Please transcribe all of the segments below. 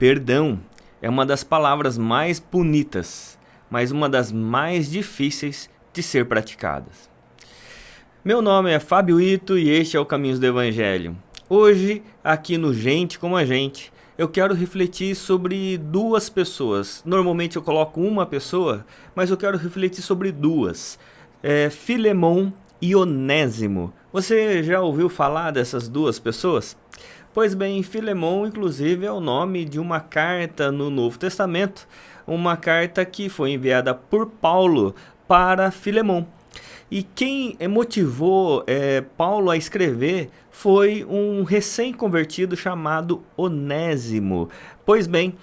Perdão é uma das palavras mais bonitas, mas uma das mais difíceis de ser praticadas. Meu nome é Fábio Ito e este é o Caminhos do Evangelho. Hoje, aqui no Gente Como a Gente, eu quero refletir sobre duas pessoas. Normalmente eu coloco uma pessoa, mas eu quero refletir sobre duas. Filemon e Onésimo. Você já ouviu falar dessas duas pessoas? Pois bem, Filemon, inclusive, é o nome de uma carta no Novo Testamento, uma carta que foi enviada por Paulo para Filemon. E quem motivou Paulo a escrever foi um recém-convertido chamado Onésimo. Pois bem,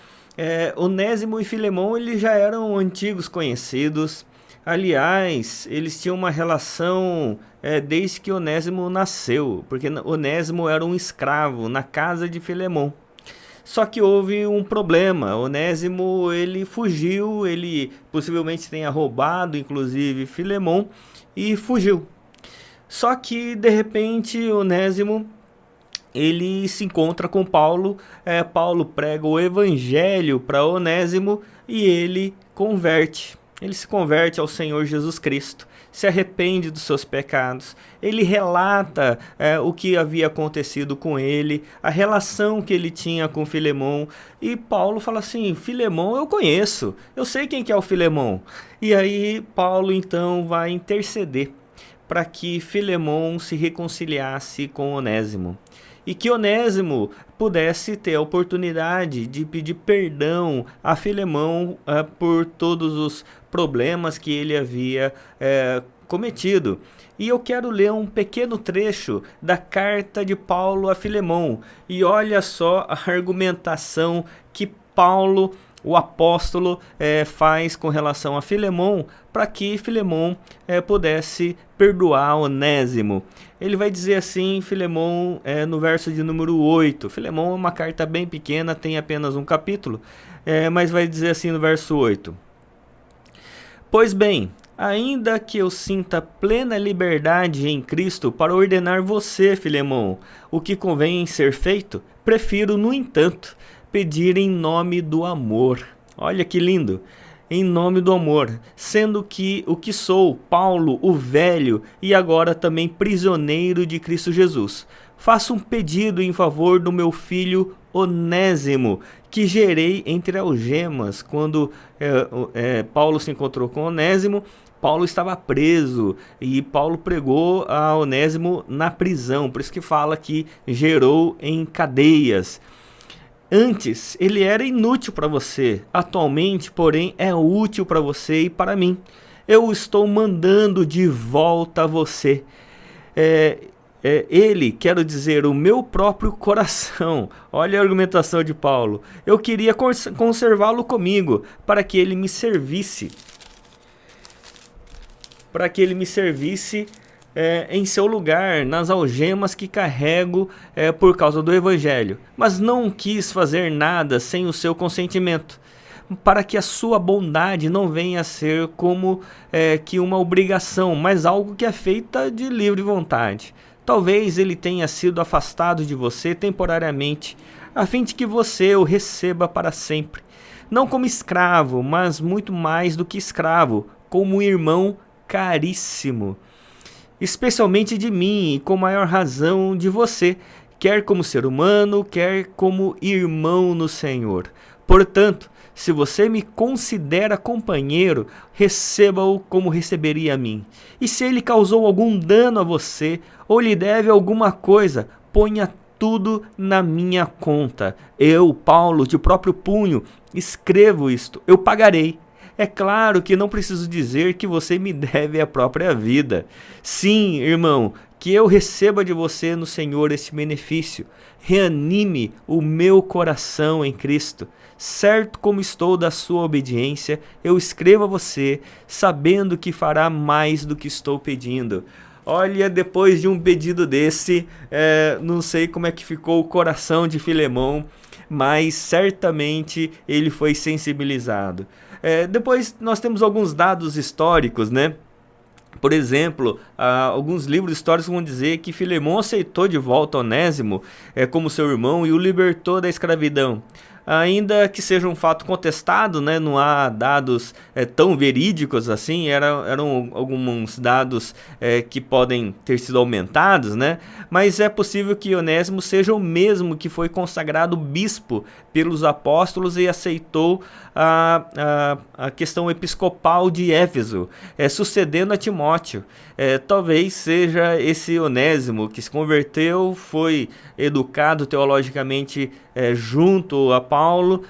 Onésimo e Filemon eles já eram antigos conhecidos. Aliás, eles tinham uma relação desde que Onésimo nasceu, porque Onésimo era um escravo na casa de Filemon. Só que houve um problema. Onésimo ele fugiu, ele possivelmente tenha roubado, inclusive, Filemon e fugiu. Só que de repente Onésimo ele se encontra com Paulo. Paulo prega o evangelho para Onésimo e ele converte. Ele se converte ao Senhor Jesus Cristo, se arrepende dos seus pecados. Ele relata o que havia acontecido com ele, a relação que ele tinha com Filemon. E Paulo fala assim, Filemon eu conheço, eu sei quem que é o Filemon. E aí Paulo então vai interceder para que Filemon se reconciliasse com Onésimo. E que Onésimo pudesse ter a oportunidade de pedir perdão a Filemon por todos os problemas que ele havia cometido. E eu quero ler um pequeno trecho da carta de Paulo a Filemon. E olha só a argumentação que Paulo, o apóstolo, faz com relação a Filemon, para que Filemon pudesse perdoar Onésimo. Ele vai dizer assim, Filemon, no verso de número 8. Filemon é uma carta bem pequena, tem apenas um capítulo, mas vai dizer assim no verso 8. Pois bem, ainda que eu sinta plena liberdade em Cristo para ordenar você, Filemon, o que convém ser feito, prefiro, no entanto, pedir em nome do amor. Olha que lindo! Em nome do amor, sendo que o que sou, Paulo, o velho, e agora também prisioneiro de Cristo Jesus. Faço um pedido em favor do meu filho Onésimo, que gerei entre algemas. Quando Paulo se encontrou com Onésimo, Paulo estava preso e Paulo pregou a Onésimo na prisão, por isso que fala que gerou em cadeias. Antes, ele era inútil para você, atualmente, porém, é útil para você e para mim. Eu o estou mandando de volta a você. Ele, quero dizer, o meu próprio coração. Olha a argumentação de Paulo. Eu queria conservá-lo comigo, para que ele me servisse. Em seu lugar, nas algemas que carrego por causa do Evangelho. Mas não quis fazer nada sem o seu consentimento, para que a sua bondade não venha a ser como que uma obrigação, mas algo que é feita de livre vontade. Talvez ele tenha sido afastado de você temporariamente, a fim de que você o receba para sempre. Não como escravo, mas muito mais do que escravo, como irmão caríssimo. Especialmente de mim e com maior razão de você, quer como ser humano, quer como irmão no Senhor. Portanto, se você me considera companheiro, receba-o como receberia a mim. E se ele causou algum dano a você, ou lhe deve alguma coisa, ponha tudo na minha conta. Eu, Paulo, de próprio punho, escrevo isto, eu pagarei. É claro que não preciso dizer que você me deve a própria vida. Sim, irmão, que eu receba de você no Senhor este benefício. Reanime o meu coração em Cristo. Certo como estou da sua obediência, eu escrevo a você, sabendo que fará mais do que estou pedindo. Olha, depois de um pedido desse, não sei como é que ficou o coração de Filemon, mas certamente ele foi sensibilizado. Depois nós temos alguns dados históricos, né? Por exemplo, alguns livros históricos vão dizer que Filemon aceitou de volta Onésimo como seu irmão e o libertou da escravidão. ainda que seja um fato contestado, né, não há dados tão verídicos assim, eram alguns dados que podem ter sido aumentados, né, mas é possível que Onésimo seja o mesmo que foi consagrado bispo pelos apóstolos e aceitou a questão episcopal de Éfeso, sucedendo a Timóteo. Talvez seja esse Onésimo que se converteu, foi educado teologicamente junto a Paulo,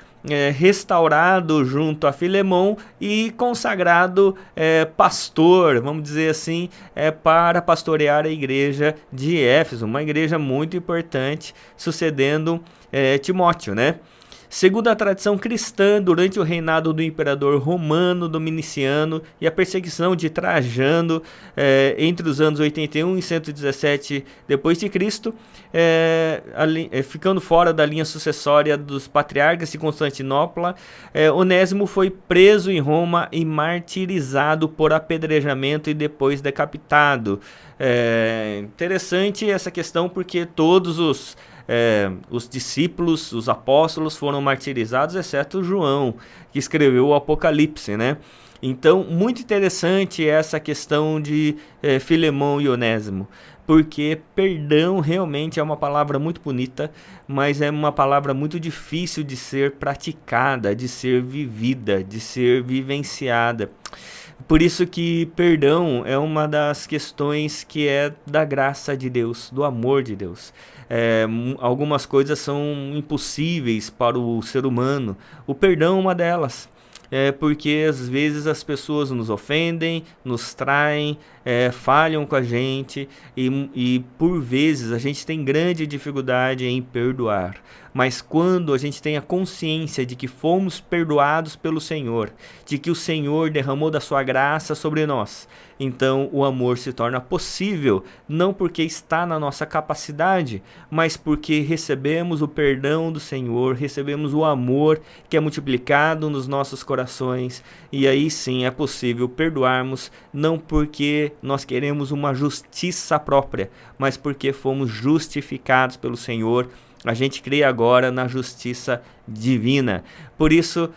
restaurado junto a Filemão e consagrado pastor, vamos dizer assim, para pastorear a igreja de Éfeso, uma igreja muito importante, sucedendo Timóteo, né? Segundo a tradição cristã, durante o reinado do imperador romano Dominiciano e a perseguição de Trajano entre os anos 81 e 117 d.C., ficando fora da linha sucessória dos patriarcas de Constantinopla, Onésimo foi preso em Roma e martirizado por apedrejamento e depois decapitado. Interessante essa questão porque todos os discípulos, os apóstolos foram martirizados, exceto João, que escreveu o Apocalipse, né? Então, muito interessante essa questão de Filemão e Onésimo, porque perdão realmente é uma palavra muito bonita, mas é uma palavra muito difícil de ser praticada, de ser vivida, de ser vivenciada. Por isso que perdão é uma das questões que é da graça de Deus, do amor de Deus. Algumas coisas são impossíveis para o ser humano. O perdão é uma delas. Porque às vezes as pessoas nos ofendem, nos traem, falham com a gente e por vezes a gente tem grande dificuldade em perdoar. Mas quando a gente tem a consciência de que fomos perdoados pelo Senhor, de que o Senhor derramou da sua graça sobre nós, então o amor se torna possível, não porque está na nossa capacidade, mas porque recebemos o perdão do Senhor, recebemos o amor que é multiplicado nos nossos corações, e aí sim é possível perdoarmos, não porque nós queremos uma justiça própria, mas porque fomos justificados pelo Senhor. A gente crê agora na justiça divina. Por isso,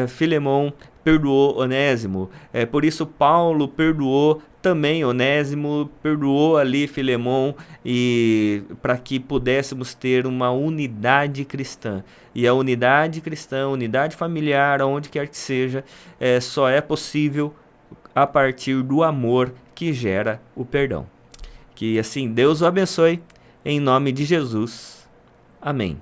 Filemão perdoou Onésimo. Por isso, Paulo perdoou também Onésimo, perdoou ali Filemão, e para que pudéssemos ter uma unidade cristã. E a unidade cristã, unidade familiar, aonde quer que seja, só é possível a partir do amor que gera o perdão. Que assim Deus o abençoe, em nome de Jesus. Amém.